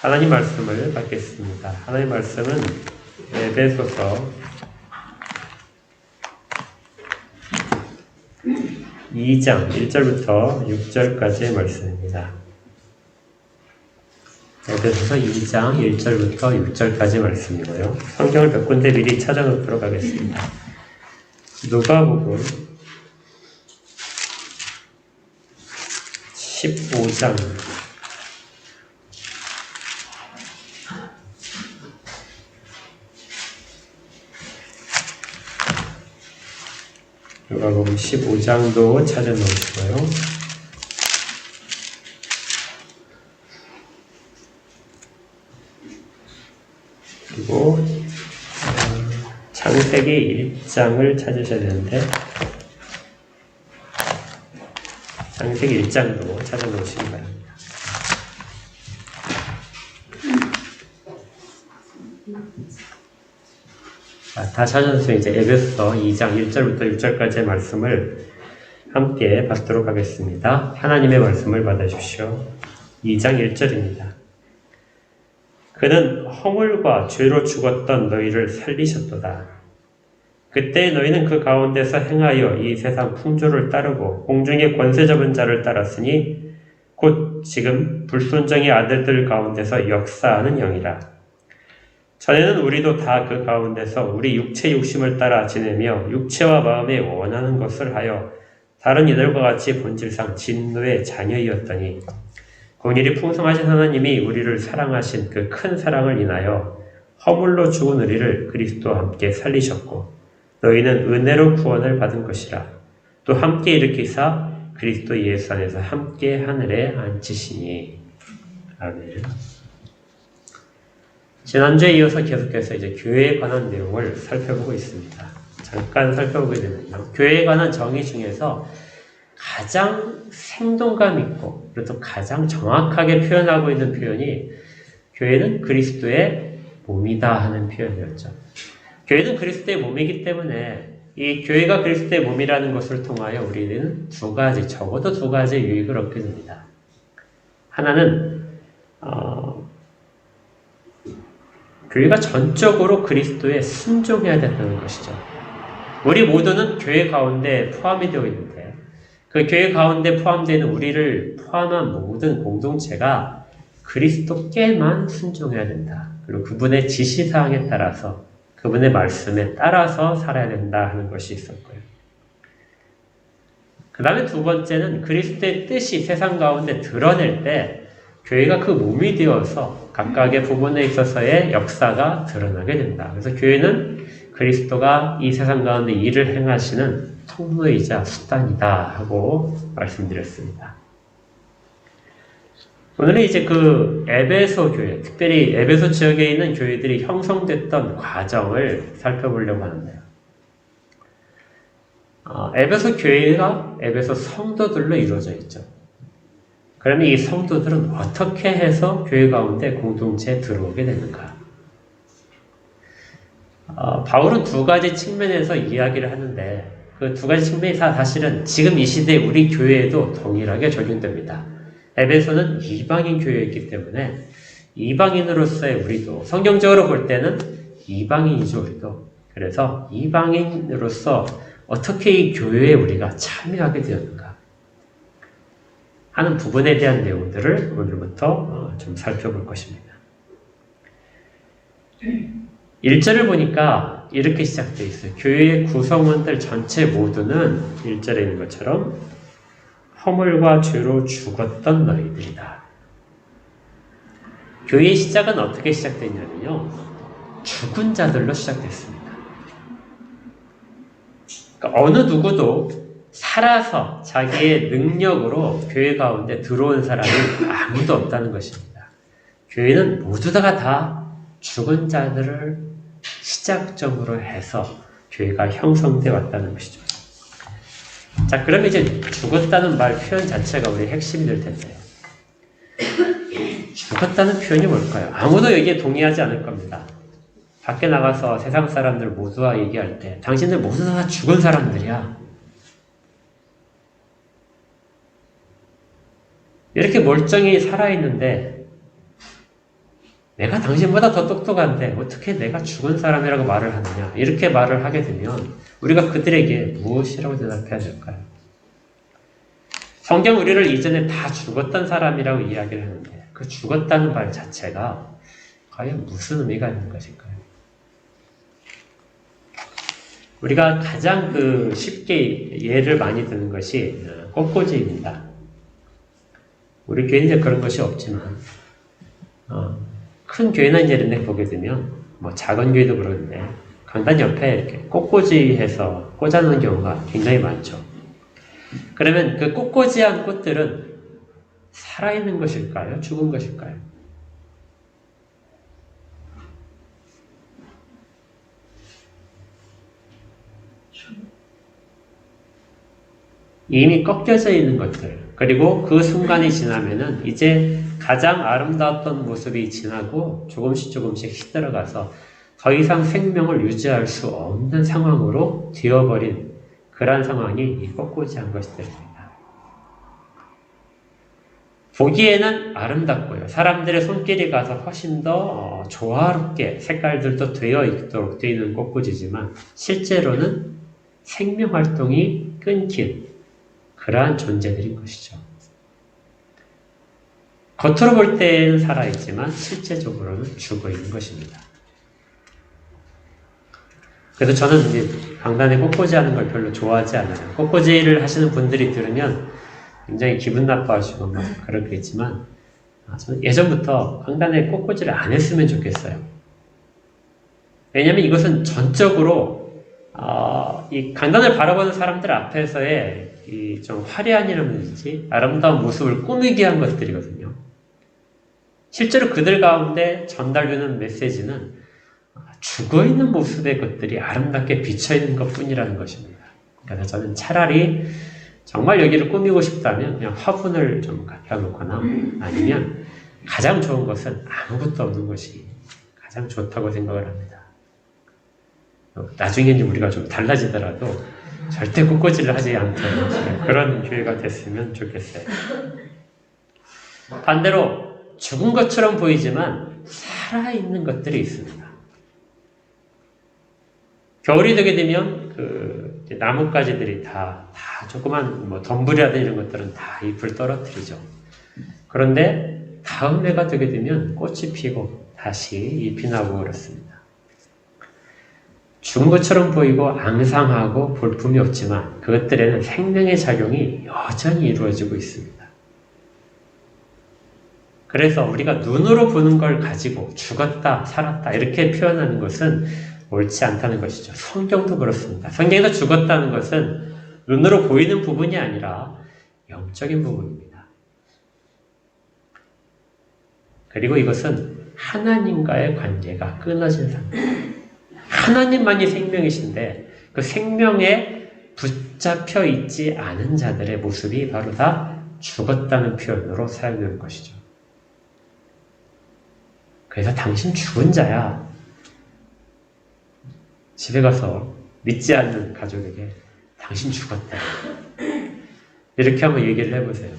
하나님 말씀을 받겠습니다. 하나님 말씀은 에베소서 2장 1절부터 6절까지의 말씀입니다. 에베소서 2장 1절부터 6절까지 말씀이고요. 성경을 몇 군데 미리 찾아놓도록 하겠습니다. 누가복음 15장 누가복음 15장도 찾아놓으시고요. 그리고 창세기 1장을 찾으셔야 되는데 창세기 1장도 찾아놓으시기 바랍니다. 다 찾아서 이제 에베소서 2장 1절부터 6절까지의 말씀을 함께 받도록 하겠습니다. 하나님의 말씀을 받아주십시오. 2장 1절입니다. 그는 허물과 죄로 죽었던 너희를 살리셨도다. 그때 너희는 그 가운데서 행하여 이 세상 풍조를 따르고 공중의 권세 잡은 자를 따랐으니 곧 지금 불순종의 아들들 가운데서 역사하는 영이라. 전에는 우리도 다 그 가운데서 우리 육체 욕심을 따라 지내며 육체와 마음에 원하는 것을 하여 다른 이들과 같이 본질상 진노의 자녀이었더니 공일이 풍성하신 하나님이 우리를 사랑하신 그 큰 사랑을 인하여 허물로 죽은 우리를 그리스도와 함께 살리셨고 너희는 은혜로 구원을 받은 것이라. 또 함께 일으키사 그리스도 예수 안에서 함께 하늘에 앉히시니. 아멘. 지난주에 이어서 계속해서 이제 교회에 관한 내용을 살펴보고 있습니다. 잠깐 살펴보게 되면요. 교회에 관한 정의 중에서 가장 생동감 있고 그리고 또 가장 정확하게 표현하고 있는 표현이 교회는 그리스도의 몸이다 하는 표현이었죠. 교회는 그리스도의 몸이기 때문에 이 교회가 그리스도의 몸이라는 것을 통하여 우리는 적어도 두 가지 유익을 얻게 됩니다. 하나는 교회가 전적으로 그리스도에 순종해야 된다는 것이죠. 우리 모두는 교회 가운데 포함이 되어 있는데 그 교회 가운데 포함되어 있는 우리를 포함한 모든 공동체가 그리스도께만 순종해야 된다. 그리고 그분의 지시사항에 따라서 그분의 말씀에 따라서 살아야 된다 하는 것이 있었고요. 그 다음에 두 번째는 그리스도의 뜻이 세상 가운데 드러낼 때 교회가 그 몸이 되어서 각각의 부분에 있어서의 역사가 드러나게 된다. 그래서 교회는 그리스도가 이 세상 가운데 일을 행하시는 통로이자 수단이다 하고 말씀드렸습니다. 오늘은 이제 그 에베소 교회, 특별히 에베소 지역에 있는 교회들이 형성됐던 과정을 살펴보려고 하는데요. 에베소 교회가 에베소 성도들로 이루어져 있죠. 그러면 이 성도들은 어떻게 해서 교회 가운데 공동체에 들어오게 되는가? 바울은 두 가지 측면에서 이야기를 하는데 그 두 가지 측면이 사실은 지금 이 시대에 우리 교회에도 동일하게 적용됩니다. 에베소는 이방인 교회이기 때문에 이방인으로서의 우리도 성경적으로 볼 때는 이방인이죠, 우리도. 그래서 이방인으로서 어떻게 이 교회에 우리가 참여하게 되었는가 하는 부분에 대한 내용들을 오늘부터 좀 살펴볼 것입니다. 1절을 보니까 이렇게 시작되어 있어요. 교회의 구성원들 전체 모두는 1절에 있는 것처럼 허물과 죄로 죽었던 너희들이다. 교회의 시작은 어떻게 시작됐냐면요. 죽은 자들로 시작됐습니다. 그러니까 어느 누구도 살아서 자기의 능력으로 교회 가운데 들어온 사람이 아무도 없다는 것입니다. 교회는 모두 다 죽은 자들을 시작점으로 해서 교회가 형성되어 왔다는 것이죠. 자, 그러면 이제 죽었다는 말 표현 자체가 우리 핵심이 될 텐데요. 죽었다는 표현이 뭘까요? 아무도 여기에 동의하지 않을 겁니다. 밖에 나가서 세상 사람들 모두와 얘기할 때 당신들 모두 다 죽은 사람들이야. 이렇게 멀쩡히 살아있는데 내가 당신보다 더 똑똑한데 어떻게 내가 죽은 사람이라고 말을 하느냐. 이렇게 말을 하게 되면 우리가 그들에게 무엇이라고 대답해야 될까요? 성경 우리를 이전에 다 죽었던 사람이라고 이야기를 하는데 그 죽었다는 말 자체가 과연 무슨 의미가 있는 것일까요? 우리가 가장 쉽게 예를 많이 드는 것이 꽃꽂이입니다. 우리 교회는 그런 것이 없지만 큰 교회나 이런 데 보게 되면 뭐 작은 교회도 그러는데 강단 옆에 이렇게 꽃꽂이해서 꽂아놓은 경우가 굉장히 많죠. 그러면 그 꽃꽂이한 꽃들은 살아있는 것일까요? 죽은 것일까요? 이미 꺾여져 있는 것들, 그리고 그 순간이 지나면은 이제 가장 아름다웠던 모습이 지나고 조금씩 시들어가서 더 이상 생명을 유지할 수 없는 상황으로 되어버린 그러한 상황이 이 꽃꽂이한 것들입니다. 보기에는 아름답고요. 사람들의 손길이 가서 훨씬 더 조화롭게 색깔들도 되어 있도록 되어 있는 꽃꽂이지만 실제로는 생명활동이 끊긴 그러한 존재들인 것이죠. 겉으로 볼 때는 살아있지만 실제적으로는 죽어 있는 것입니다. 그래서 저는 이제 강단에 꽃꽂이 하는 걸 별로 좋아하지 않아요. 꽃꽂이를 하시는 분들이 들으면 굉장히 기분 나빠하시고 막 그렇겠지만 저는 예전부터 강단에 꽃꽂이를 안 했으면 좋겠어요. 왜냐하면 이것은 전적으로 이 강단을 바라보는 사람들 앞에서의 이 좀 화려한이라든지 아름다운 모습을 꾸미기 위한 것들이거든요. 실제로 그들 가운데 전달되는 메시지는 죽어있는 모습의 것들이 아름답게 비쳐있는 것 뿐이라는 것입니다. 그래서 저는 차라리 정말 여기를 꾸미고 싶다면 그냥 화분을 좀 갖다 놓거나 아니면 가장 좋은 것은 아무것도 없는 것이 가장 좋다고 생각을 합니다. 나중에 우리가 좀 달라지더라도 절대 꽃꽂이를 하지 않도록 그런 교회가 됐으면 좋겠어요. 반대로 죽은 것처럼 보이지만 살아있는 것들이 있습니다. 겨울이 되게 되면 나뭇가지들이 다 조그만 덤불이라든지 이런 것들은 다 잎을 떨어뜨리죠. 그런데 다음 해가 되게 되면 꽃이 피고 다시 잎이 나고 그렇습니다. 죽은 것처럼 보이고 앙상하고 볼품이 없지만 그것들에는 생명의 작용이 여전히 이루어지고 있습니다. 그래서 우리가 눈으로 보는 걸 가지고 죽었다, 살았다 이렇게 표현하는 것은 옳지 않다는 것이죠. 성경도 그렇습니다. 성경에서 죽었다는 것은 눈으로 보이는 부분이 아니라 영적인 부분입니다. 그리고 이것은 하나님과의 관계가 끊어진 상태. 하나님만이 생명이신데 그 생명에 붙잡혀 있지 않은 자들의 모습이 바로 다 죽었다는 표현으로 사용되는 것이죠. 그래서 당신 죽은 자야. 집에 가서 믿지 않는 가족에게 당신 죽었다. 이렇게 한번 얘기를 해보세요.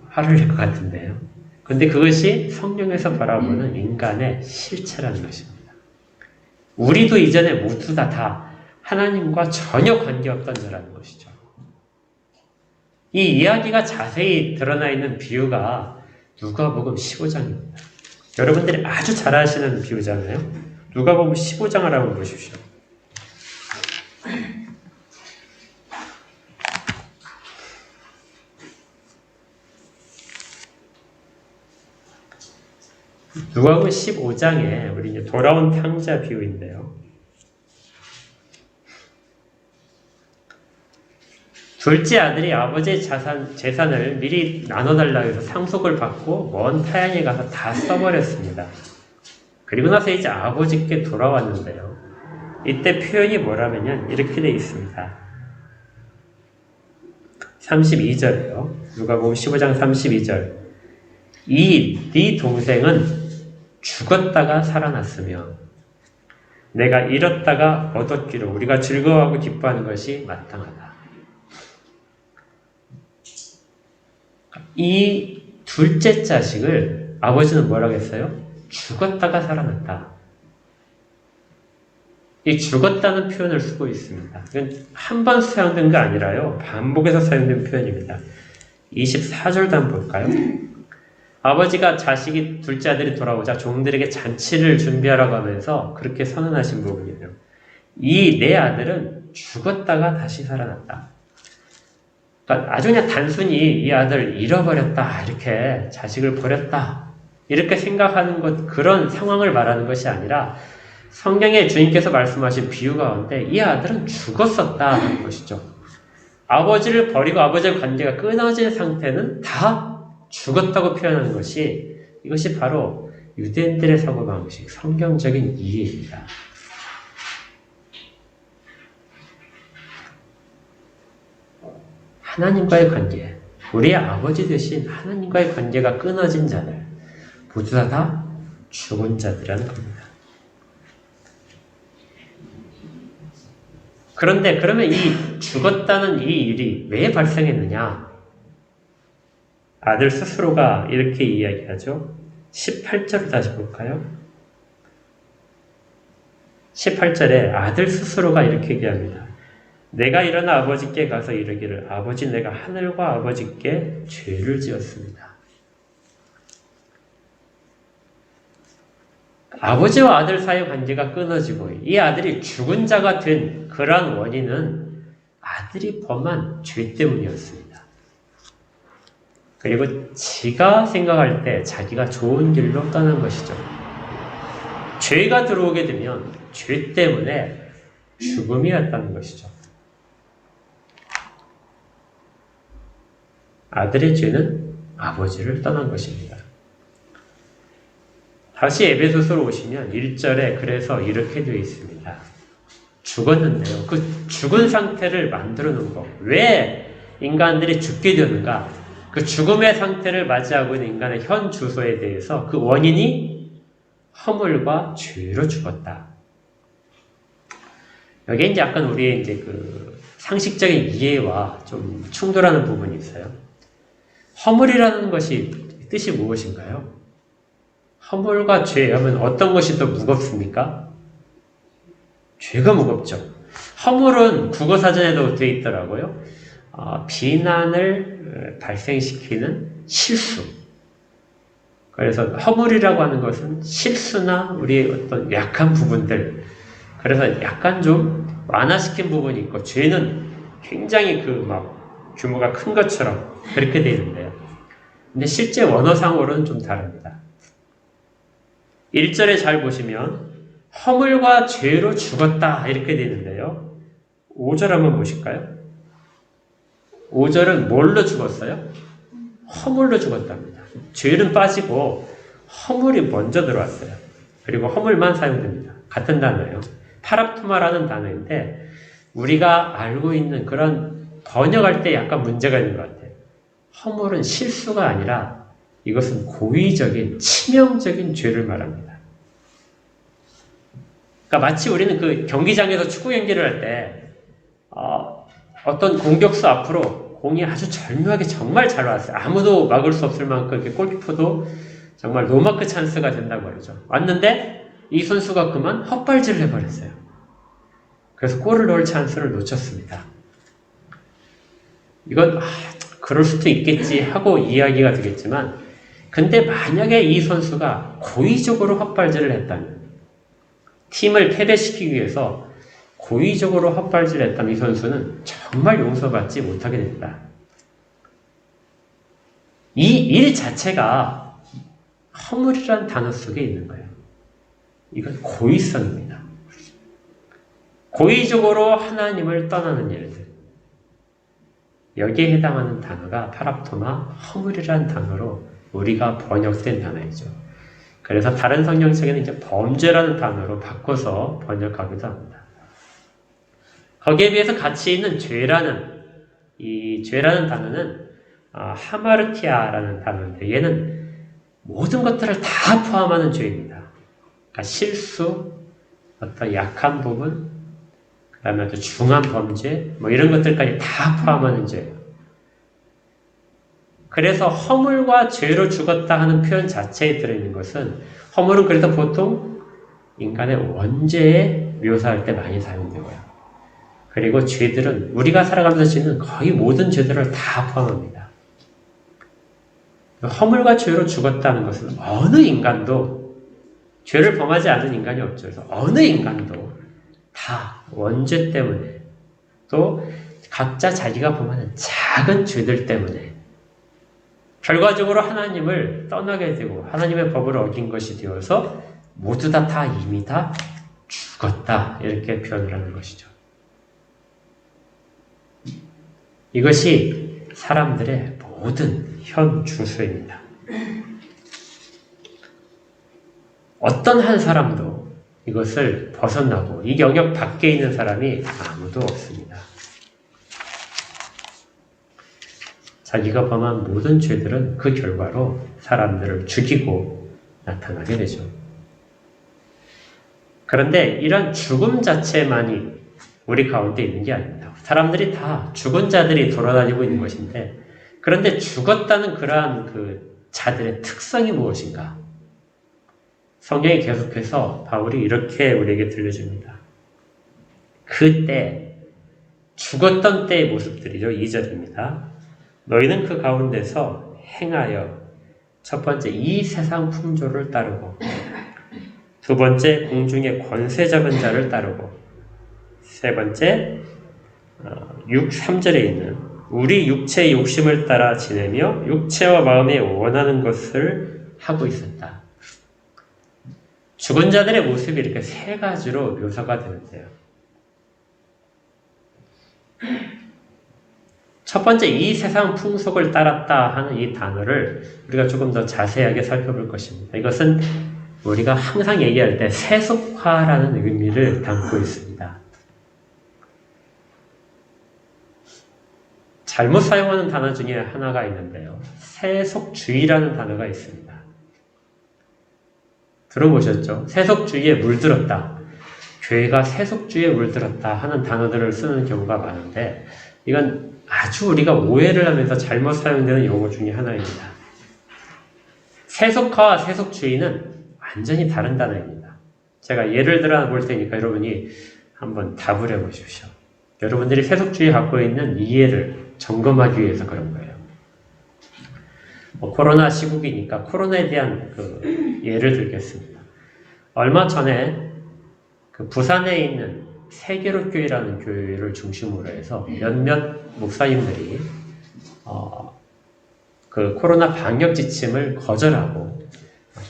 화를 낼 것 같은데요. 근데 그것이 성경에서 바라보는 인간의 실체라는 것입니다. 우리도 이전에 모두 다 하나님과 전혀 관계없던 자라는 것이죠. 이 이야기가 자세히 드러나 있는 비유가 누가복음 15장입니다. 여러분들이 아주 잘 아시는 비유잖아요. 누가복음 15장을 한번 보십시오. 누가복음 15장에 우리 이제 돌아온 탕자 비유인데요. 둘째 아들이 아버지의 재산을 미리 나눠달라고 해서 상속을 받고 먼 타향에 가서 다 써버렸습니다. 그리고 나서 이제 아버지께 돌아왔는데요. 이때 표현이 뭐라면요. 이렇게 되어 있습니다. 32절이에요. 누가복음 15장 32절. 네 동생은 죽었다가 살아났으며 내가 잃었다가 얻었기로 우리가 즐거워하고 기뻐하는 것이 마땅하다. 이 둘째 자식을 아버지는 뭐라고 했어요? 죽었다가 살아났다. 이 죽었다는 표현을 쓰고 있습니다. 이건 한 번 사용된 거 아니라요. 반복해서 사용된 표현입니다. 24절도 한번 볼까요? 아버지가 자식이 둘째 아들이 돌아오자 종들에게 잔치를 준비하라고 하면서 그렇게 선언하신 부분이에요. 이 내 아들은 죽었다가 다시 살아났다. 그러니까 아주 그냥 단순히 이 아들 잃어버렸다, 이렇게 자식을 버렸다, 이렇게 생각하는 것, 그런 상황을 말하는 것이 아니라 성경에 주님께서 말씀하신 비유 가운데 이 아들은 죽었었다는 것이죠. 아버지를 버리고 아버지의 관계가 끊어진 상태는 다 죽었다고 표현하는 것이, 이것이 바로 유대인들의 사고방식, 성경적인 이해입니다. 하나님과의 관계, 우리의 아버지 되신 하나님과의 관계가 끊어진 자들, 모두 다 죽은 자들이라는 겁니다. 그런데 그러면 이 죽었다는 이 일이 왜 발생했느냐? 아들 스스로가 이렇게 이야기하죠. 18절을 다시 볼까요? 18절에 아들 스스로가 이렇게 얘기합니다. 내가 일어나 아버지께 가서 이르기를 아버지 내가 하늘과 아버지께 죄를 지었습니다. 아버지와 아들 사이의 관계가 끊어지고 이 아들이 죽은 자가 된 그러한 원인은 아들이 범한 죄 때문이었습니다. 그리고 지가 생각할 때 자기가 좋은 길로 떠난 것이죠. 죄가 들어오게 되면 죄 때문에 죽음이었다는 것이죠. 아들의 죄는 아버지를 떠난 것입니다. 다시 에베소서로 오시면 1절에 그래서 이렇게 되어 있습니다. 죽었는데요. 그 죽은 상태를 만들어 놓은 것. 왜 인간들이 죽게 되는가? 그 죽음의 상태를 맞이하고 있는 인간의 현 주소에 대해서 그 원인이 허물과 죄로 죽었다. 여기에 이제 약간 우리의 이제 그 상식적인 이해와 좀 충돌하는 부분이 있어요. 허물이라는 것이 뜻이 무엇인가요? 허물과 죄 하면 어떤 것이 더 무겁습니까? 죄가 무겁죠. 허물은 국어사전에도 되어 있더라고요. 비난을 발생시키는 실수. 그래서 허물이라고 하는 것은 실수나 우리의 어떤 약한 부분들. 그래서 약간 좀 완화시킨 부분이 있고, 죄는 굉장히 규모가 큰 것처럼 그렇게 되어 있는데요. 근데 실제 원어상으로는 좀 다릅니다. 1절에 잘 보시면 허물과 죄로 죽었다 이렇게 되어 있는데요. 5절 한번 보실까요? 5절은 뭘로 죽었어요? 허물로 죽었답니다. 죄는 빠지고 허물이 먼저 들어왔어요. 그리고 허물만 사용됩니다. 같은 단어예요. 파랍토마라는 단어인데 우리가 알고 있는 그런 번역할 때 약간 문제가 있는 것 같아요. 허물은 실수가 아니라 이것은 고의적인 치명적인 죄를 말합니다. 그러니까 마치 우리는 그 경기장에서 축구 경기를 할 때 어떤 공격수 앞으로 공이 아주 절묘하게 정말 잘 왔어요. 아무도 막을 수 없을 만큼 이렇게 골키퍼도 정말 노마크 찬스가 된다고 그러죠. 왔는데 이 선수가 그만 헛발질을 해버렸어요. 그래서 골을 넣을 찬스를 놓쳤습니다. 이건 그럴 수도 있겠지 하고 이야기가 되겠지만, 근데 만약에 이 선수가 고의적으로 헛발질을 했다면, 팀을 패배시키기 위해서 고의적으로 헛발질을 했다면 이 선수는 정말 용서받지 못하게 됩니다. 이 일 자체가 허물이라는 단어 속에 있는 거예요. 이건 고의성입니다. 고의적으로 하나님을 떠나는 일들. 여기에 해당하는 단어가 파랍토마, 허물이라는 단어로 우리가 번역된 단어이죠. 그래서 다른 성경책에는 이제 범죄라는 단어로 바꿔서 번역하기도 합니다. 거기에 비해서 같이 있는 이 죄라는 단어는 하마르티아라는 단어인데 얘는 모든 것들을 다 포함하는 죄입니다. 그러니까 실수, 어떤 약한 부분, 그 다음에 아주 중한 범죄, 이런 것들까지 다 포함하는 죄예요. 그래서 허물과 죄로 죽었다 하는 표현 자체에 들어있는 것은 허물은 그래서 보통 인간의 원죄에 묘사할 때 많이 사용되고요. 그리고 죄들은 우리가 살아가면서 짓는 거의 모든 죄들을 다 포함합니다. 허물과 죄로 죽었다는 것은 어느 인간도 죄를 범하지 않은 인간이 없죠. 그래서 어느 인간도 다 원죄 때문에 또 각자 자기가 범하는 작은 죄들 때문에 결과적으로 하나님을 떠나게 되고 하나님의 법을 어긴 것이 되어서 모두 다 이미 다 죽었다 이렇게 표현을 하는 것이죠. 이것이 사람들의 모든 현 주소입니다. 어떤 한 사람도 이것을 벗어나고 이 영역 밖에 있는 사람이 아무도 없습니다. 자기가 범한 모든 죄들은 그 결과로 사람들을 죽이고 나타나게 되죠. 그런데 이런 죽음 자체만이 우리 가운데 있는 게 아닙니다. 사람들이 다 죽은 자들이 돌아다니고 있는 것인데, 그런데 죽었다는 그러한 그 자들의 특성이 무엇인가? 성경이 계속해서 바울이 이렇게 우리에게 들려줍니다. 그때 죽었던 때의 모습들이죠. 2절입니다. 너희는 그 가운데서 행하여 첫 번째 이 세상 풍조를 따르고 두 번째 공중의 권세 잡은 자를 따르고 세 번째 3절에 있는 우리 육체의 욕심을 따라 지내며 육체와 마음에 원하는 것을 하고 있었다. 죽은 자들의 모습이 이렇게 세 가지로 묘사가 되는데요. 첫 번째 이 세상 풍속을 따랐다 하는 이 단어를 우리가 조금 더 자세하게 살펴볼 것입니다. 이것은 우리가 항상 얘기할 때 세속화라는 의미를 담고 있습니다. 잘못 사용하는 단어 중에 하나가 있는데요. 세속주의라는 단어가 있습니다. 들어보셨죠? 세속주의에 물들었다. 교회가 세속주의에 물들었다 하는 단어들을 쓰는 경우가 많은데 이건 아주 우리가 오해를 하면서 잘못 사용되는 용어 중에 하나입니다. 세속화와 세속주의는 완전히 다른 단어입니다. 제가 예를 들어 볼 테니까 여러분이 한번 답을 해보십시오. 여러분들이 세속주의에 갖고 있는 이해를 점검하기 위해서 그런 거예요. 코로나 시국이니까 코로나에 대한 그 예를 들겠습니다. 얼마 전에 그 부산에 있는 세계로교회라는 교회를 중심으로 해서 몇몇 목사님들이 그 코로나 방역 지침을 거절하고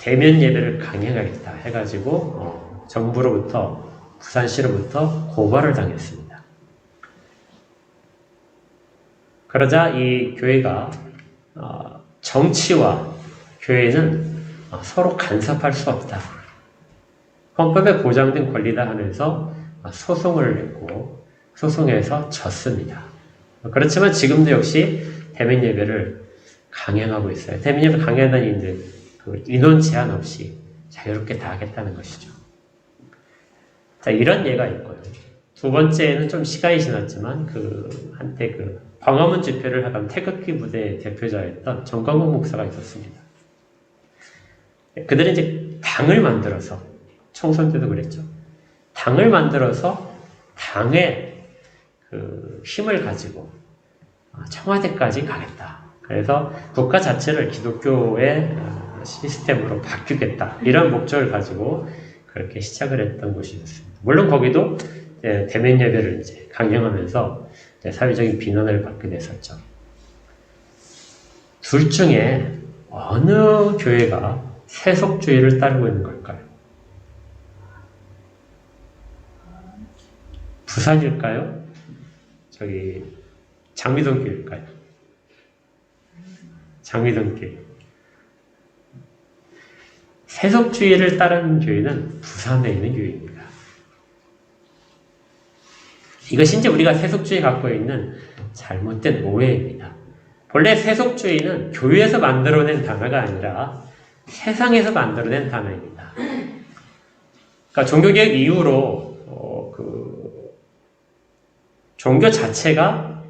대면 예배를 강행하겠다 해가지고 정부로부터 부산시로부터 고발을 당했습니다. 그러자 이 교회가 정치와 교회는 서로 간섭할 수 없다. 헌법에 보장된 권리다 하면서 소송을 냈고 소송에서 졌습니다. 그렇지만 지금도 역시 대면 예배를 강행하고 있어요. 대면 예배 강행하는 이들 그 인원 제한 없이 자유롭게 다 하겠다는 것이죠. 자, 이런 예가 있고요. 두 번째는 좀 시간이 지났지만 한때 광화문 집회를 하던 태극기 부대의 대표자였던 정광훈 목사가 있었습니다. 그들은 이제 당을 만들어서 총선 때도 그랬죠. 당을 만들어서 당의 그 힘을 가지고 청와대까지 가겠다. 그래서 국가 자체를 기독교의 시스템으로 바뀌겠다. 이런 목적을 가지고 그렇게 시작을 했던 곳이었습니다. 물론 거기도 대면 예배를 이제 강행하면서 사회적인 비난을 받게 됐었죠. 둘 중에 어느 교회가 세속주의를 따르고 있는 걸까요? 부산일까요? 장미동 교회일까요? 장미동 교회. 세속주의를 따르는 교회는 부산에 있는 교회입니다. 이것이 이제 우리가 세속주의 갖고 있는 잘못된 오해입니다. 본래 세속주의는 교회에서 만들어낸 단어가 아니라 세상에서 만들어낸 단어입니다. 그러니까 종교개혁 이후로 종교 자체가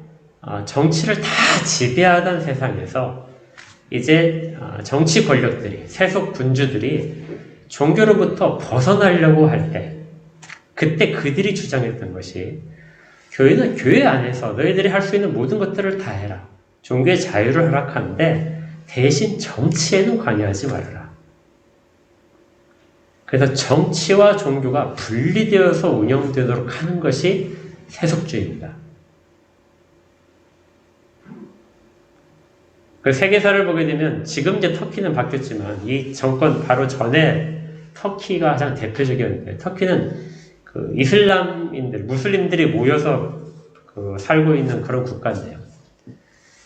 정치를 다 지배하던 세상에서 이제 정치 권력들이, 세속 군주들이 종교로부터 벗어나려고 할 때, 그때 그들이 주장했던 것이 교회는 교회 안에서 너희들이 할 수 있는 모든 것들을 다 해라. 종교의 자유를 허락하는데 대신 정치에는 관여하지 말아라. 그래서 정치와 종교가 분리되어서 운영되도록 하는 것이 세속주의입니다. 그 세계사를 보게 되면 지금 이제 터키는 바뀌었지만 이 정권 바로 전에 터키가 가장 대표적이었는데 터키는 그 이슬람인들, 무슬림들이 모여서 살고 있는 그런 국가인데요.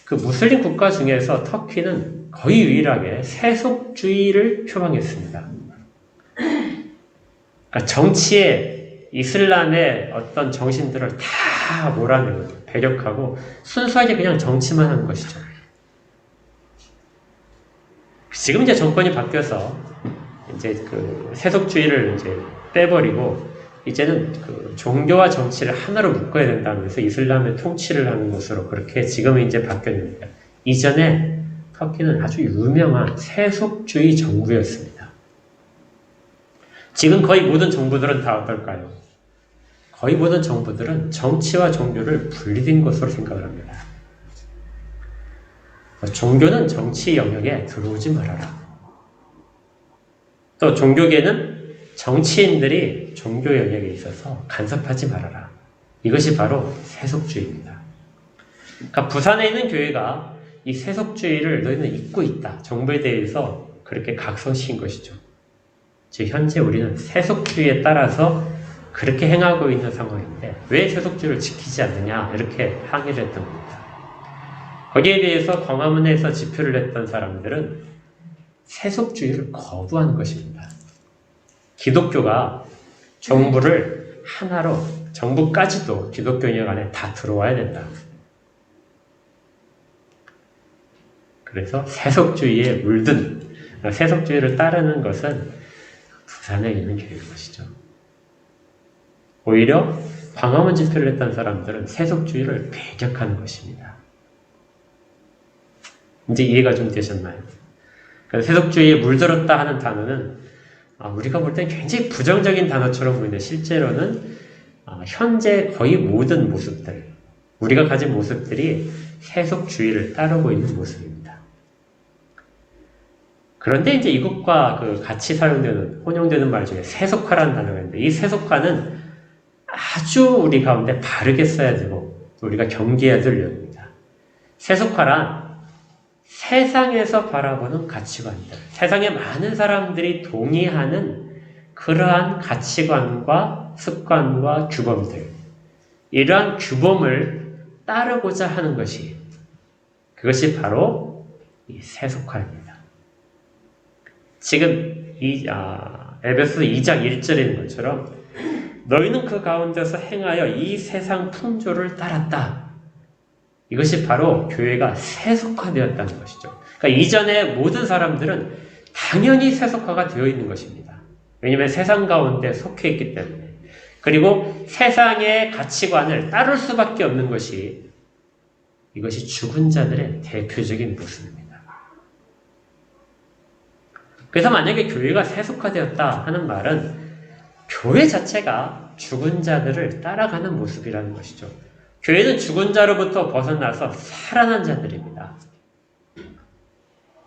그 무슬림 국가 중에서 터키는 거의 유일하게 세속주의를 표방했습니다. 그러니까 정치에 이슬람의 어떤 정신들을 다 몰아내고 배격하고 순수하게 그냥 정치만 하는 것이죠. 지금 이제 정권이 바뀌어서 이제 그 세속주의를 이제 빼버리고 이제는 그 종교와 정치를 하나로 묶어야 된다면서 이슬람의 통치를 하는 것으로 그렇게 지금은 이제 바뀌었습니다. 이전에 터키는 아주 유명한 세속주의 정부였습니다. 지금 거의 모든 정부들은 다 어떨까요? 거의 모든 정부들은 정치와 종교를 분리된 것으로 생각을 합니다. 종교는 정치 영역에 들어오지 말아라. 또 종교계는 정치인들이 종교 영역에 있어서 간섭하지 말아라. 이것이 바로 세속주의입니다. 그러니까 부산에 있는 교회가 이 세속주의를 너희는 잊고 있다. 정부에 대해서 그렇게 각성시킨 것이죠. 즉 현재 우리는 세속주의에 따라서 그렇게 행하고 있는 상황인데 왜 세속주의를 지키지 않느냐 이렇게 항의를 했던 겁니다. 거기에 대해서 광화문에서 집회를 했던 사람들은 세속주의를 거부하는 것입니다. 기독교가 정부를 하나로 정부까지도 기독교 영역 안에 다 들어와야 된다. 그래서 세속주의에 물든 세속주의를 따르는 것은 부산에 있는 교회인 것이죠. 오히려 광화문 집회를 했던 사람들은 세속주의를 배격하는 것입니다. 이제 이해가 좀 되셨나요? 세속주의에 물들었다 하는 단어는 우리가 볼 땐 굉장히 부정적인 단어처럼 보이는데 실제로는 현재 거의 모든 모습들, 우리가 가진 모습들이 세속주의를 따르고 있는 모습입니다. 그런데 이제 이것과 같이 사용되는, 혼용되는 말 중에 세속화라는 단어가 있는데 이 세속화는 아주 우리 가운데 바르게 써야 되고 우리가 경계해야 될 내용입니다. 세속화란 세상에서 바라보는 가치관들, 세상에 많은 사람들이 동의하는 그러한 가치관과 습관과 규범들, 이러한 규범을 따르고자 하는 것이 그것이 바로 이 세속화입니다. 지금 에베소서 2장 1절에 있는 것처럼 너희는 그 가운데서 행하여 이 세상 풍조를 따랐다. 이것이 바로 교회가 세속화되었다는 것이죠. 그러니까 이전에 모든 사람들은 당연히 세속화가 되어 있는 것입니다. 왜냐하면 세상 가운데 속해 있기 때문에. 그리고 세상의 가치관을 따를 수밖에 없는 것이 이것이 죽은 자들의 대표적인 모습입니다. 그래서 만약에 교회가 세속화되었다 하는 말은 교회 자체가 죽은 자들을 따라가는 모습이라는 것이죠. 교회는 죽은 자로부터 벗어나서 살아난 자들입니다.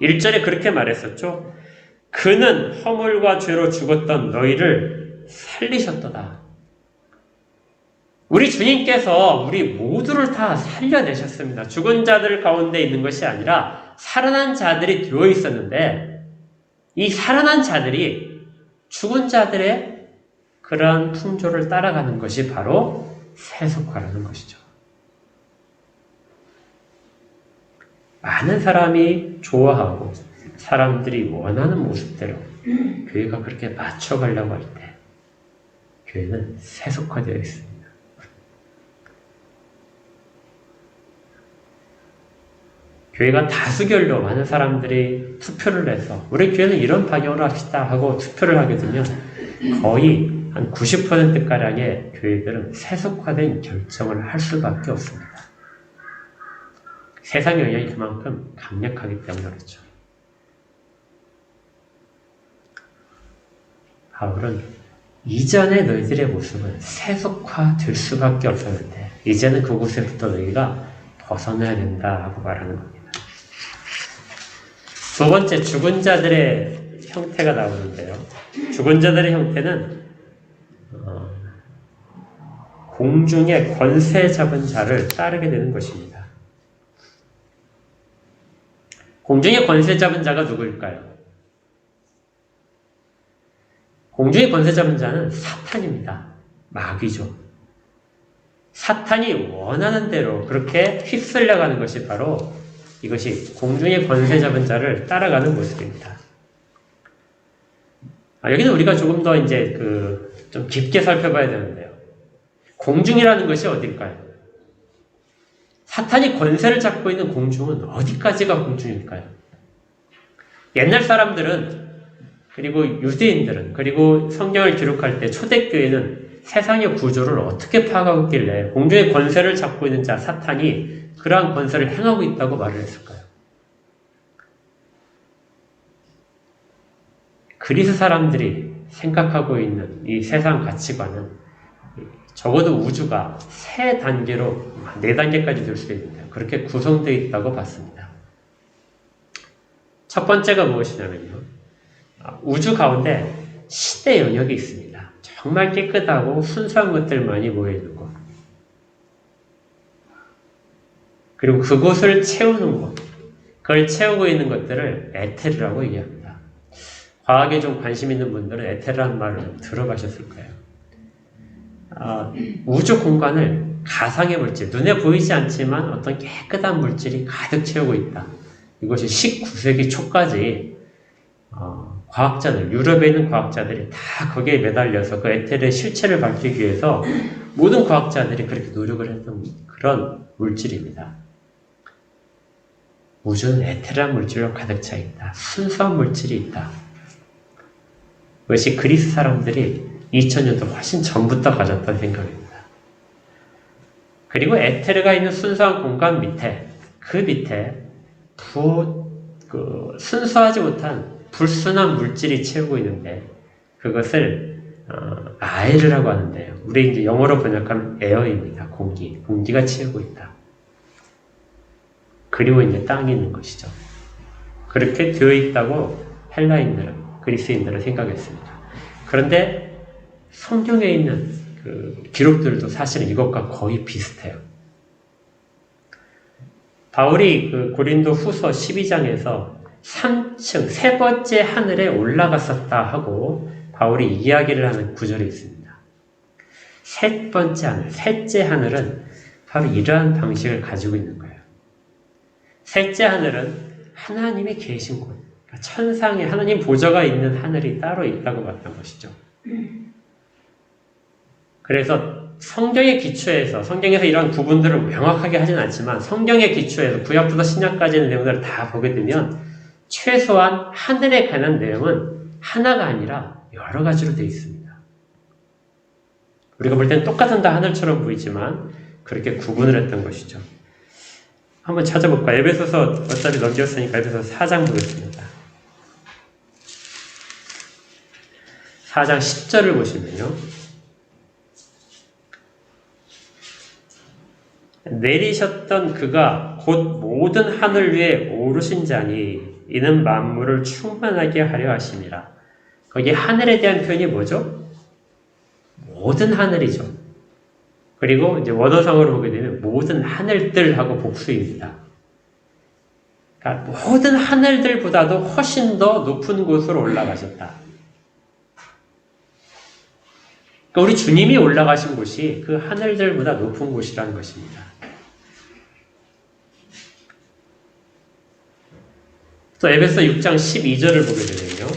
1절에 그렇게 말했었죠. 그는 허물과 죄로 죽었던 너희를 살리셨도다. 우리 주님께서 우리 모두를 다 살려내셨습니다. 죽은 자들 가운데 있는 것이 아니라 살아난 자들이 되어 있었는데 이 살아난 자들이 죽은 자들의 그러한 풍조를 따라가는 것이 바로 세속화라는 것이죠. 많은 사람이 좋아하고 사람들이 원하는 모습대로 교회가 그렇게 맞춰가려고 할 때 교회는 세속화되어 있습니다. 교회가 다수결로 많은 사람들이 투표를 해서 우리 교회는 이런 방향으로 합시다 하고 투표를 하게 되면 거의 한 90%가량의 교회들은 세속화된 결정을 할 수밖에 없습니다. 세상 영향이 그만큼 강력하기 때문에 그렇죠. 바울은 이전의 너희들의 모습은 세속화될 수밖에 없었는데 이제는 그곳에부터 너희가 벗어나야 된다 하고 말하는 겁니다. 두 번째, 죽은 자들의 형태가 나오는데요. 죽은 자들의 형태는 공중의 권세 잡은 자를 따르게 되는 것입니다. 공중의 권세 잡은 자가 누구일까요? 공중의 권세 잡은 자는 사탄입니다. 마귀죠. 사탄이 원하는 대로 그렇게 휩쓸려가는 것이 바로 이것이 공중의 권세 잡은 자를 따라가는 모습입니다. 여기는 우리가 조금 더 이제 좀 깊게 살펴봐야 되는데요. 공중이라는 것이 어딜까요? 사탄이 권세를 잡고 있는 공중은 어디까지가 공중일까요? 옛날 사람들은, 그리고 유대인들은, 그리고 성경을 기록할 때 초대교회는 세상의 구조를 어떻게 파악하고 있길래 공중의 권세를 잡고 있는 자 사탄이 그러한 권세를 행하고 있다고 말을 했을까요? 그리스 사람들이 생각하고 있는 이 세상 가치관은 적어도 우주가 3단계로 4단계까지 될 수 있는데요. 그렇게 구성되어 있다고 봤습니다. 첫 번째가 무엇이냐면요. 우주 가운데 시대 영역이 있습니다. 정말 깨끗하고 순수한 것들만이 모여있는 곳. 그리고 그곳을 채우는 곳. 그걸 채우고 있는 것들을 에테르라고 얘기합니다. 과학에 좀 관심 있는 분들은 에테르라는 말을 좀 들어보셨을 거예요. 우주 공간을 가상의 물질, 눈에 보이지 않지만 어떤 깨끗한 물질이 가득 채우고 있다. 이것이 19세기 초까지 과학자들, 유럽에 있는 과학자들이 다 거기에 매달려서 그 에테르의 실체를 밝히기 위해서 모든 과학자들이 그렇게 노력을 했던 그런 물질입니다. 우주는 에테르한 물질로 가득 차 있다. 순수한 물질이 있다. 그것이 그리스 사람들이 2000년도 훨씬 전부터 가졌던 생각입니다. 그리고 에테르가 있는 순수한 공간 밑에, 그 밑에 순수하지 못한 불순한 물질이 채우고 있는데 그것을 아에르라고 하는데요. 우리 이제 영어로 번역하면 에어입니다. 공기가 채우고 있다. 그리고 이제 땅이 있는 것이죠. 그렇게 되어 있다고 헬라인들은, 그리스인들은 생각했습니다. 그런데 성경에 있는 그 기록들도 사실은 이것과 거의 비슷해요. 바울이 그 고린도 후서 12장에서 3층, 세 번째 하늘에 올라갔었다 하고 바울이 이야기를 하는 구절이 있습니다. 세 번째 하늘, 셋째 하늘은 바로 이러한 방식을 가지고 있는 거예요. 셋째 하늘은 하나님이 계신 곳, 천상에 하나님 보좌가 있는 하늘이 따로 있다고 봤던 것이죠. 그래서 성경의 기초에서, 성경에서 이런 구분들을 명확하게 하진 않지만 성경의 기초에서 구약부터 신약까지의 내용들을 다 보게 되면 최소한 하늘에 관한 내용은 하나가 아니라 여러 가지로 되어 있습니다. 우리가 볼 때는 똑같은 다 하늘처럼 보이지만 그렇게 구분을 했던 것이죠. 한번 찾아볼까요? 에베소서 어차피 넘겼으니까 에베소서 4장 보겠습니다. 4장 10절을 보시면요. 내리셨던 그가 곧 모든 하늘 위에 오르신 자니 이는 만물을 충만하게 하려 하심이라. 거기 하늘에 대한 표현이 뭐죠? 모든 하늘이죠. 그리고 이제 원어상으로 보게 되면 모든 하늘들하고 복수입니다. 그러니까 모든 하늘들보다도 훨씬 더 높은 곳으로 올라가셨다. 그러니까 우리 주님이 올라가신 곳이 그 하늘들보다 높은 곳이라는 것입니다. 또 에베소 6장 12절을 보게 되면요.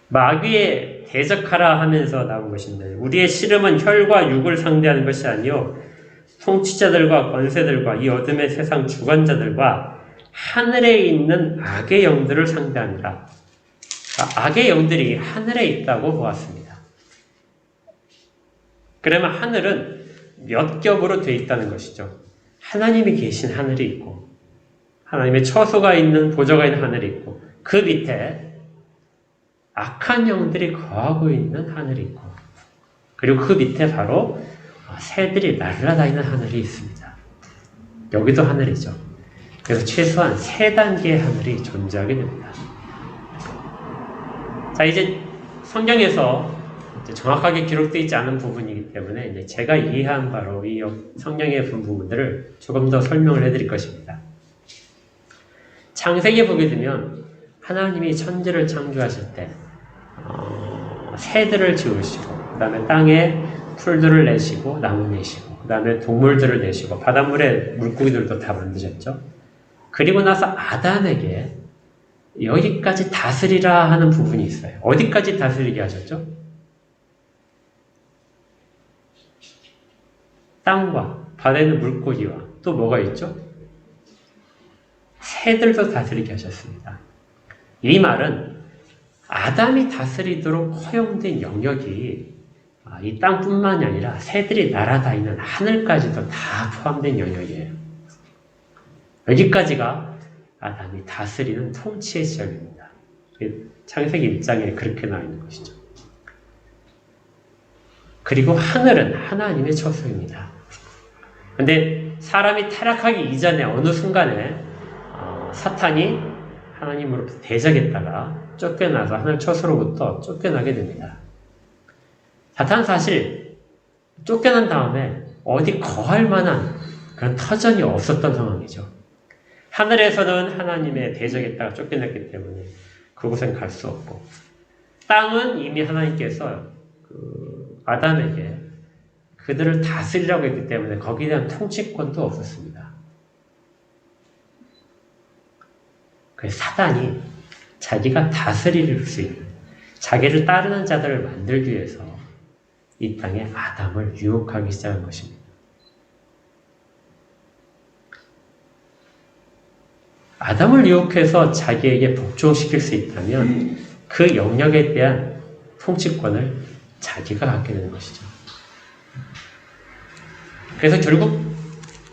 마귀에 대적하라 하면서 나온 것인데 우리의 씨름은 혈과 육을 상대하는 것이 아니요 통치자들과 권세들과 이 어둠의 세상 주관자들과 하늘에 있는 악의 영들을 상대합니다. 그러니까 악의 영들이 하늘에 있다고 보았습니다. 그러면 하늘은 몇 겹으로 되어 있다는 것이죠. 하나님이 계신 하늘이 있고 하나님의 처소가 있는 보좌가 있는 하늘이 있고 그 밑에 악한 영들이 거하고 있는 하늘이 있고 그리고 그 밑에 바로 새들이 날아다니는 하늘이 있습니다. 여기도 하늘이죠. 그래서 최소한 3단계의 하늘이 존재하게 됩니다. 자, 이제 성경에서 이제 정확하게 기록되어 있지 않은 부분이기 때문에 이제 제가 이해한 바로 이 성경의 부분들을 조금 더 설명을 해드릴 것입니다. 창세기에 보게 되면 하나님이 천지를 창조하실 때 새들을 지으시고 그 다음에 땅에 풀들을 내시고 나무 내시고 그 다음에 동물들을 내시고 바닷물에 물고기들도 다 만드셨죠. 그리고 나서 아담에게 여기까지 다스리라 하는 부분이 있어요. 어디까지 다스리게 하셨죠? 땅과 바다에 있는 물고기와 또 뭐가 있죠? 새들도 다스리게 하셨습니다. 이 말은 아담이 다스리도록 허용된 영역이 이 땅뿐만이 아니라 새들이 날아다니는 하늘까지도 다 포함된 영역이에요. 여기까지가 아담이 다스리는 통치의 지역입니다. 창세기 1장에 그렇게 나와 있는 것이죠. 그리고 하늘은 하나님의 처소입니다. 근데 사람이 타락하기 이전에 어느 순간에 사탄이 하나님으로부터 대적했다가 쫓겨나서 하늘 처소로부터 쫓겨나게 됩니다. 사탄은 사실 쫓겨난 다음에 어디 거할 만한 그런 터전이 없었던 상황이죠. 하늘에서는 하나님의 대적했다가 쫓겨났기 때문에 그곳엔 갈 수 없고 땅은 이미 하나님께서 아담에게 그들을 다스리라고 했기 때문에 거기에 대한 통치권도 없었습니다. 그래서 사단이 자기가 다스릴 수 있는 자기를 따르는 자들을 만들기 위해서 이 땅에 아담을 유혹하기 시작한 것입니다. 아담을 유혹해서 자기에게 복종시킬 수 있다면 그 영역에 대한 통치권을 자기가 갖게 되는 것이죠. 그래서 결국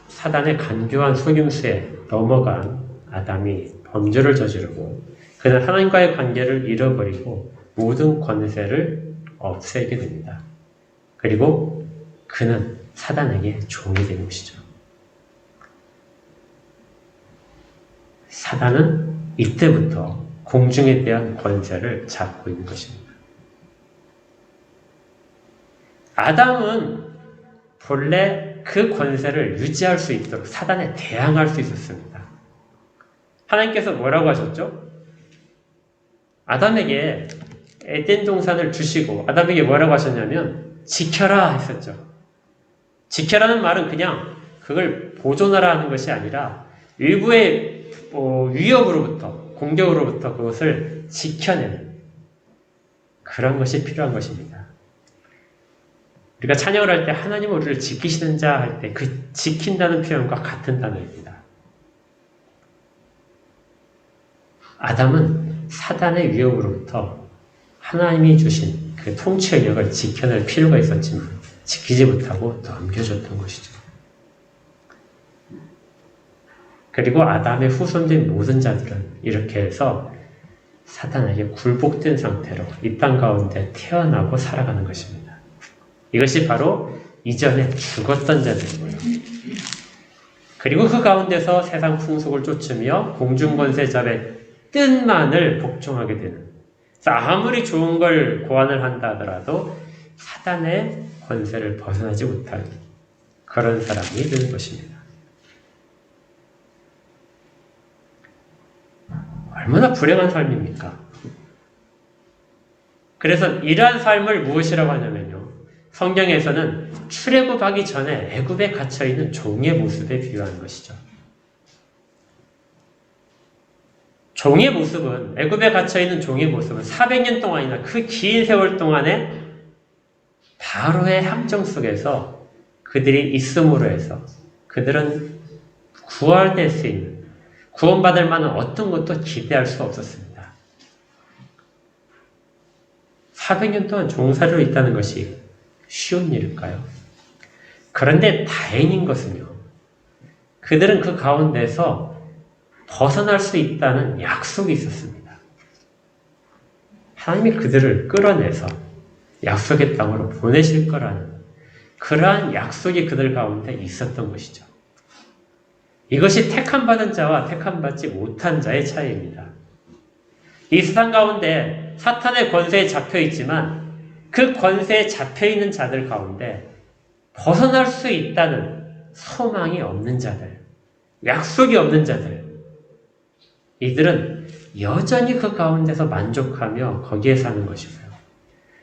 사단의 간교한 속임수에 넘어간 아담이 범죄를 저지르고 그는 하나님과의 관계를 잃어버리고 모든 권세를 없애게 됩니다. 그리고 그는 사단에게 종이 된 것이죠. 사단은 이때부터 공중에 대한 권세를 잡고 있는 것입니다. 아담은 본래 그 권세를 유지할 수 있도록 사단에 대항할 수 있었습니다. 하나님께서 뭐라고 하셨죠? 아담에게 에덴 동산을 주시고 아담에게 뭐라고 하셨냐면 지켜라 했었죠. 지켜라는 말은 그냥 그걸 보존하라 하는 것이 아니라 일부의 위협으로부터 공격으로부터 그것을 지켜내는 그런 것이 필요한 것입니다. 우리가 찬양을 할 때 하나님은 우리를 지키시는 자 할 때 그 지킨다는 표현과 같은 단어입니다. 아담은 사단의 위협으로부터 하나님이 주신 그 통치 영역을 지켜낼 필요가 있었지만 지키지 못하고 넘겨줬던 것이죠. 그리고 아담의 후손된 모든 자들은 이렇게 해서 사탄에게 굴복된 상태로 이 땅 가운데 태어나고 살아가는 것입니다. 이것이 바로 이전에 죽었던 자들이고요. 그리고 그 가운데서 세상 풍속을 쫓으며 공중권세잡의 뜻만을 복종하게 되는, 아무리 좋은 걸 고안을 한다 하더라도 사단의 권세를 벗어나지 못할 그런 사람이 되는 것입니다. 얼마나 불행한 삶입니까? 그래서 이러한 삶을 무엇이라고 하냐면요, 성경에서는 출애굽하기 전에 애굽에 갇혀있는 종의 모습에 비유하는 것이죠. 종의 모습은, 애굽에 갇혀있는 종의 모습은 400년 동안이나 그 긴 세월 동안에 바로의 함정 속에서 그들이 있음으로 해서 그들은 구원될 수 있는, 구원받을 만한 어떤 것도 기대할 수 없었습니다. 400년 동안 종살이로 있다는 것이 쉬운 일일까요? 그런데 다행인 것은요, 그들은 그 가운데서 벗어날 수 있다는 약속이 있었습니다. 하나님이 그들을 끌어내서 약속의 땅으로 보내실 거라는 그러한 약속이 그들 가운데 있었던 것이죠. 이것이 택함받은 자와 택함받지 못한 자의 차이입니다. 이 세상 가운데 사탄의 권세에 잡혀 있지만 그 권세에 잡혀 있는 자들 가운데 벗어날 수 있다는 소망이 없는 자들, 약속이 없는 자들, 이들은 여전히 그 가운데서 만족하며 거기에 사는 것이고요.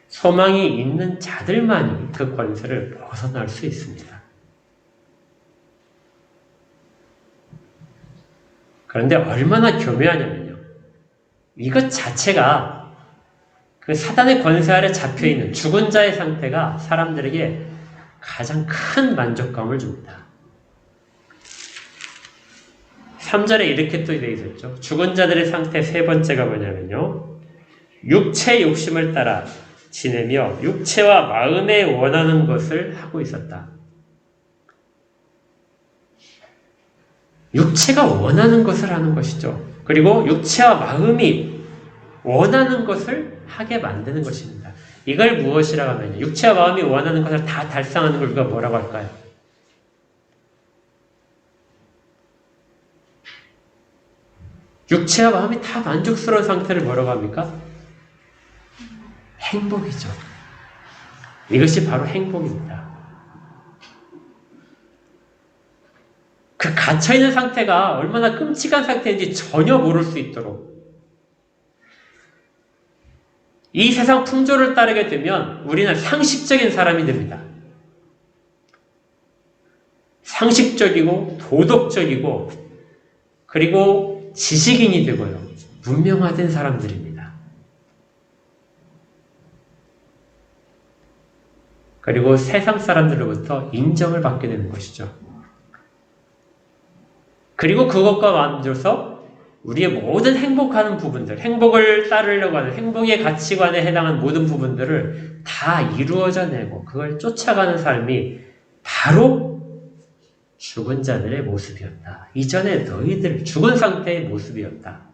소망이 있는 자들만이 그 권세를 벗어날 수 있습니다. 그런데 얼마나 교묘하냐면요. 이것 자체가 그 사단의 권세 아래 잡혀있는 죽은 자의 상태가 사람들에게 가장 큰 만족감을 줍니다. 3절에 이렇게 또 되어 있었죠. 죽은 자들의 상태 세 번째가 뭐냐면요. 육체 욕심을 따라 지내며 육체와 마음에 원하는 것을 하고 있었다. 육체가 원하는 것을 하는 것이죠. 그리고 육체와 마음이 원하는 것을 하게 만드는 것입니다. 이걸 무엇이라고 하면요. 육체와 마음이 원하는 것을 다 달성하는 걸 우리가 뭐라고 할까요? 육체와 마음이 다 만족스러운 상태를 뭐라고 합니까? 행복이죠. 이것이 바로 행복입니다. 그 갇혀있는 상태가 얼마나 끔찍한 상태인지 전혀 모를 수 있도록 이 세상 풍조를 따르게 되면 우리는 상식적인 사람이 됩니다. 상식적이고 도덕적이고 그리고 지식인이 되고요. 문명화된 사람들입니다. 그리고 세상 사람들로부터 인정을 받게 되는 것이죠. 그리고 그것과 만들어서 우리의 모든 행복하는 부분들, 행복을 따르려고 하는 행복의 가치관에 해당하는 모든 부분들을 다 이루어져내고 그걸 쫓아가는 삶이 바로 죽은 자들의 모습이었다. 이전에 너희들 죽은 상태의 모습이었다.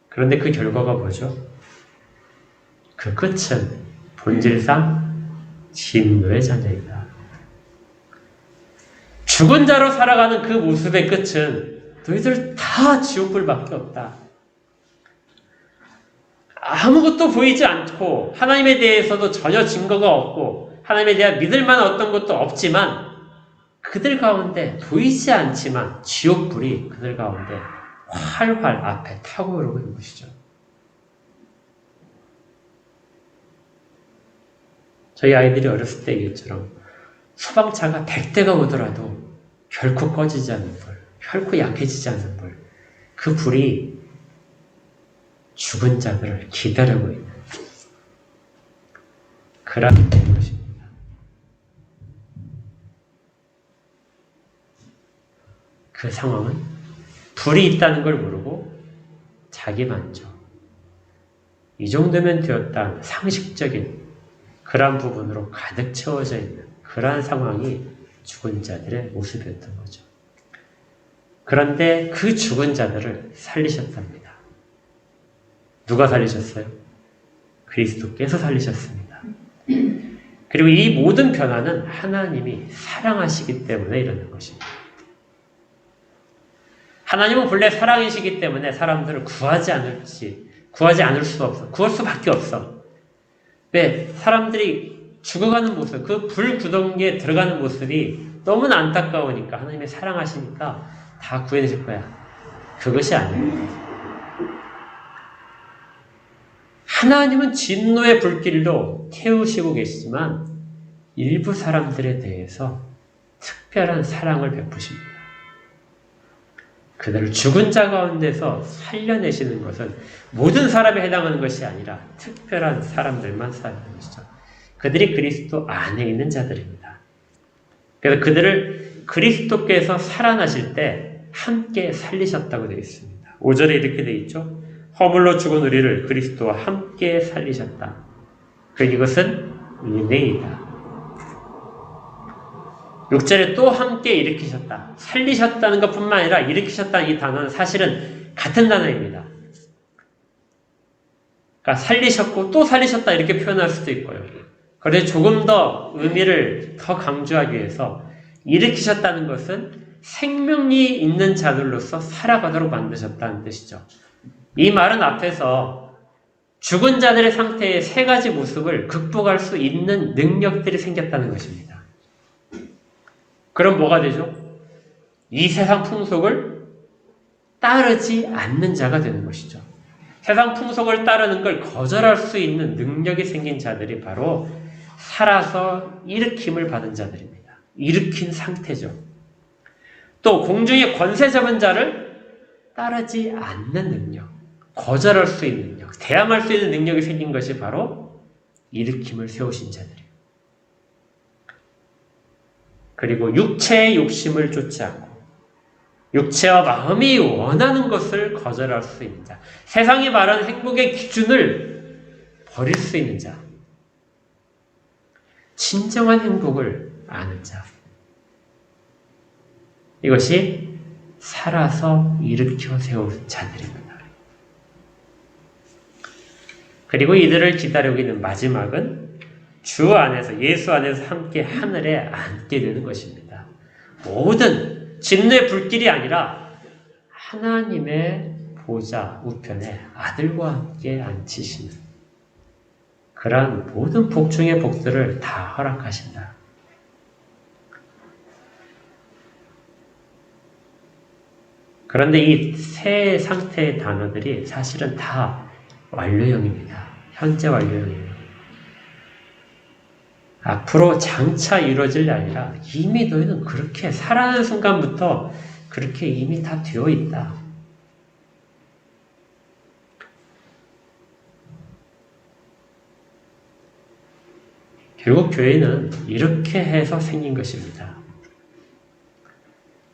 그런데 그 결과가 뭐죠? 그 끝은 본질상 진노의 자녀이다. 죽은 자로 살아가는 그 모습의 끝은 너희들 다 지옥불밖에 없다. 아무것도 보이지 않고 하나님에 대해서도 전혀 증거가 없고 하나님에 대한 믿을 만한 어떤 것도 없지만 그들 가운데 보이지 않지만 지옥불이 그들 가운데 활활 앞에 타고 오르고 있는 것이죠. 저희 아이들이 어렸을 때 얘기처럼 소방차가 100대가 오더라도 결코 꺼지지 않는 불, 결코 약해지지 않는 불, 그 불이 죽은 자들을 기다리고 있는 그런 것입니다. 그 상황은 불이 있다는 걸 모르고 자기 만족, 이 정도면 되었다 상식적인 그러한 부분으로 가득 채워져 있는 그러한 상황이 죽은 자들의 모습이었던 거죠. 그런데 그 죽은 자들을 살리셨답니다. 누가 살리셨어요? 그리스도께서 살리셨습니다. 그리고 이 모든 변화는 하나님이 사랑하시기 때문에 일어난 것입니다. 하나님은 본래 사랑이시기 때문에 사람들을 구하지 않을 수 없어. 구할 수밖에 없어. 왜? 사람들이 죽어가는 모습, 그 불구덩이에 들어가는 모습이 너무나 안타까우니까 하나님의 사랑하시니까 다 구해내실 거야. 그것이 아니에요. 하나님은 진노의 불길로 태우시고 계시지만 일부 사람들에 대해서 특별한 사랑을 베푸십니다. 그들을 죽은 자 가운데서 살려내시는 것은 모든 사람에 해당하는 것이 아니라 특별한 사람들만 살아가는 것이죠. 그들이 그리스도 안에 있는 자들입니다. 그래서 그들을 그리스도께서 살아나실 때 함께 살리셨다고 되어 있습니다. 5절에 이렇게 되어 있죠. 허물로 죽은 우리를 그리스도와 함께 살리셨다. 이것은 은혜이다. 6절에 또 함께 일으키셨다. 살리셨다는 것뿐만 아니라 일으키셨다는 이 단어는 사실은 같은 단어입니다. 그러니까 살리셨고 또 살리셨다 이렇게 표현할 수도 있고요. 그런데 조금 더 의미를 더 강조하기 위해서 일으키셨다는 것은 생명이 있는 자들로서 살아가도록 만드셨다는 뜻이죠. 이 말은 앞에서 죽은 자들의 상태의 세 가지 모습을 극복할 수 있는 능력들이 생겼다는 것입니다. 그럼 뭐가 되죠? 이 세상 풍속을 따르지 않는 자가 되는 것이죠. 세상 풍속을 따르는 걸 거절할 수 있는 능력이 생긴 자들이 바로 살아서 일으킴을 받은 자들입니다. 일으킨 상태죠. 또 공중의 권세 잡은 자를 따르지 않는 능력, 거절할 수 있는 능력, 대항할 수 있는 능력이 생긴 것이 바로 일으킴을 세우신 자들이에요. 그리고 육체의 욕심을 쫓지 않고 육체와 마음이 원하는 것을 거절할 수 있는 자, 세상이 말하는 행복의 기준을 버릴 수 있는 자, 진정한 행복을 아는 자, 이것이 살아서 일으켜 세운 자들입니다. 그리고 이들을 기다리고 있는 마지막은 주 안에서, 예수 안에서 함께 하늘에 앉게 되는 것입니다. 모든 진노의 불길이 아니라 하나님의 보좌 우편에 아들과 함께 앉히시는 그러한 모든 복 중의 복들을 다 허락하신다. 그런데 이 세 상태의 단어들이 사실은 다 완료형입니다. 현재 완료형이에요. 앞으로 장차 이루어질 게 아니라 이미 너희는 그렇게 살아가는 순간부터 그렇게 이미 다 되어 있다. 결국 교회는 이렇게 해서 생긴 것입니다.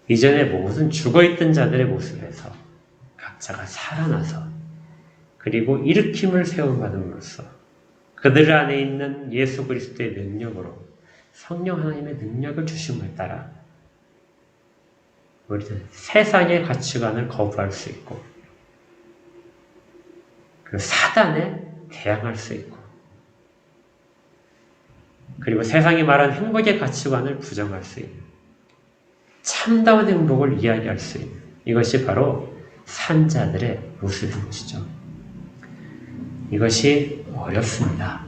이전에 모든 죽어있던 자들의 모습에서 각자가 살아나서 그리고 일으킴을 세움받음으로써 그들 안에 있는 예수 그리스도의 능력으로 성령 하나님의 능력을 주심을 따라 우리는 세상의 가치관을 거부할 수 있고 그 사단에 대항할 수 있고 그리고 세상이 말하는 행복의 가치관을 부정할 수 있는 참다운 행복을 이야기할 수 있는 이것이 바로 산자들의 모습인 것이죠. 이것이 어렵습니다.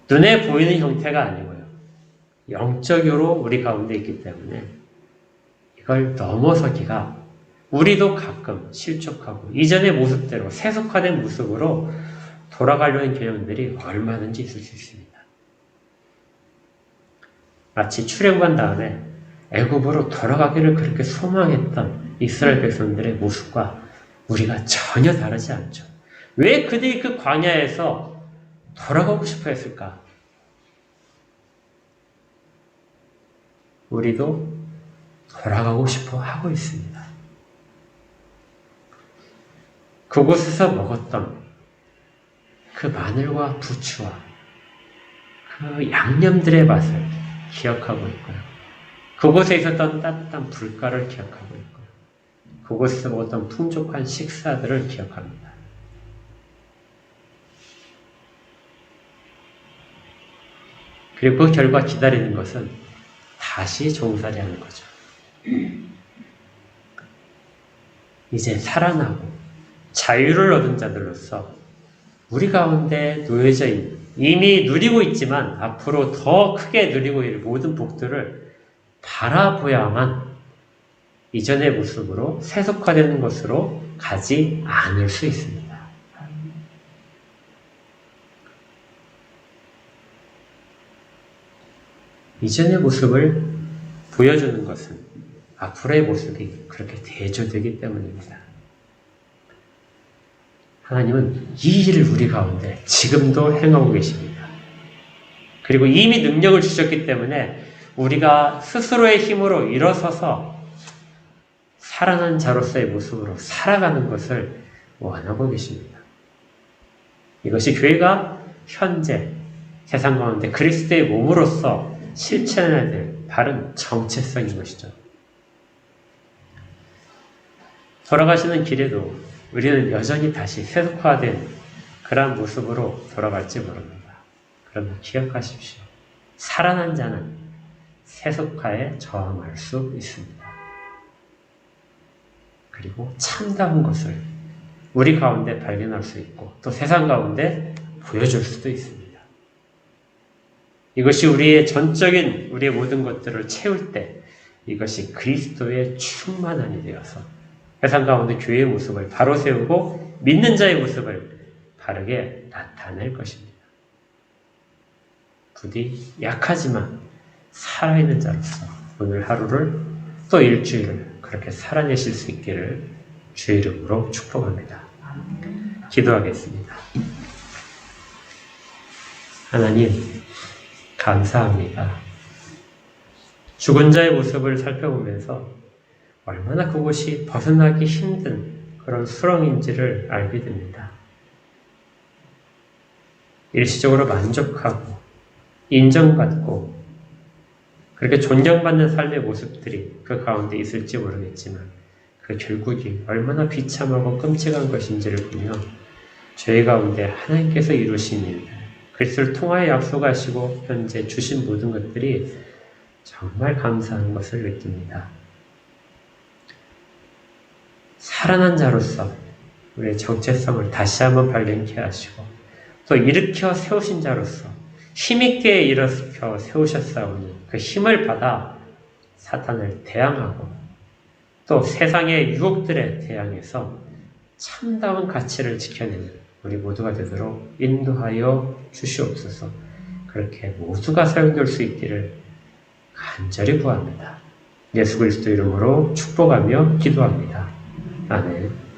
눈에 보이는 형태가 아니고요. 영적으로 우리 가운데 있기 때문에 이걸 넘어서기가 우리도 가끔 실족하고 이전의 모습대로 세속화된 모습으로 돌아가려는 경향들이 얼마든지 있을 수 있습니다. 마치 출애굽한 다음에 애굽으로 돌아가기를 그렇게 소망했던 이스라엘 백성들의 모습과 우리가 전혀 다르지 않죠. 왜 그들이 그 광야에서 돌아가고 싶어 했을까? 우리도 돌아가고 싶어 하고 있습니다. 그곳에서 먹었던 그 마늘과 부추와 그 양념들의 맛을 기억하고 있고요. 그곳에 있었던 따뜻한 불가를 기억하고 있고요. 그곳에서 먹었던 풍족한 식사들을 기억합니다. 그리고 그 결과 기다리는 것은 다시 종살이하는 거죠. 이제 살아나고 자유를 얻은 자들로서 우리 가운데 놓여져 있는 이미 누리고 있지만 앞으로 더 크게 누리고 있는 모든 복들을 바라보야만 이전의 모습으로 세속화되는 것으로 가지 않을 수 있습니다. 이전의 모습을 보여주는 것은 앞으로의 모습이 그렇게 대조되기 때문입니다. 하나님은 이 일을 우리 가운데 지금도 행하고 계십니다. 그리고 이미 능력을 주셨기 때문에 우리가 스스로의 힘으로 일어서서 살아난 자로서의 모습으로 살아가는 것을 원하고 계십니다. 이것이 교회가 현재 세상 가운데 그리스도의 몸으로서 실천해야 될 바른 정체성인 것이죠. 돌아가시는 길에도 우리는 여전히 다시 세속화된 그러한 모습으로 돌아갈지 모릅니다. 그러나 기억하십시오. 살아난 자는 세속화에 저항할 수 있습니다. 그리고 참다운 것을 우리 가운데 발견할 수 있고 또 세상 가운데 보여줄 수도 있습니다. 이것이 우리의 전적인 우리의 모든 것들을 채울 때 이것이 그리스도의 충만함이 되어서 세상 가운데 교회의 모습을 바로 세우고 믿는 자의 모습을 바르게 나타낼 것입니다. 부디 약하지만 살아있는 자로서 오늘 하루를 또 일주일을 그렇게 살아내실 수 있기를 주의 이름으로 축복합니다. 기도하겠습니다. 하나님, 감사합니다. 죽은 자의 모습을 살펴보면서 얼마나 그곳이 벗어나기 힘든 그런 수렁인지를 알게 됩니다. 일시적으로 만족하고 인정받고 그렇게 존경받는 삶의 모습들이 그 가운데 있을지 모르겠지만 그 결국이 얼마나 비참하고 끔찍한 것인지를 보며 저희 가운데 하나님께서 이루신 일, 그리스도를 통하여 약속하시고 현재 주신 모든 것들이 정말 감사한 것을 느낍니다. 살아난 자로서 우리의 정체성을 다시 한번 발견케 하시고 또 일으켜 세우신 자로서 힘있게 일으켜 세우셨사오니 그 힘을 받아 사탄을 대항하고 또 세상의 유혹들에 대항해서 참다운 가치를 지켜내는 우리 모두가 되도록 인도하여 주시옵소서. 그렇게 모두가 사용될 수 있기를 간절히 구합니다. 예수 그리스도 이름으로 축복하며 기도합니다. 아멘.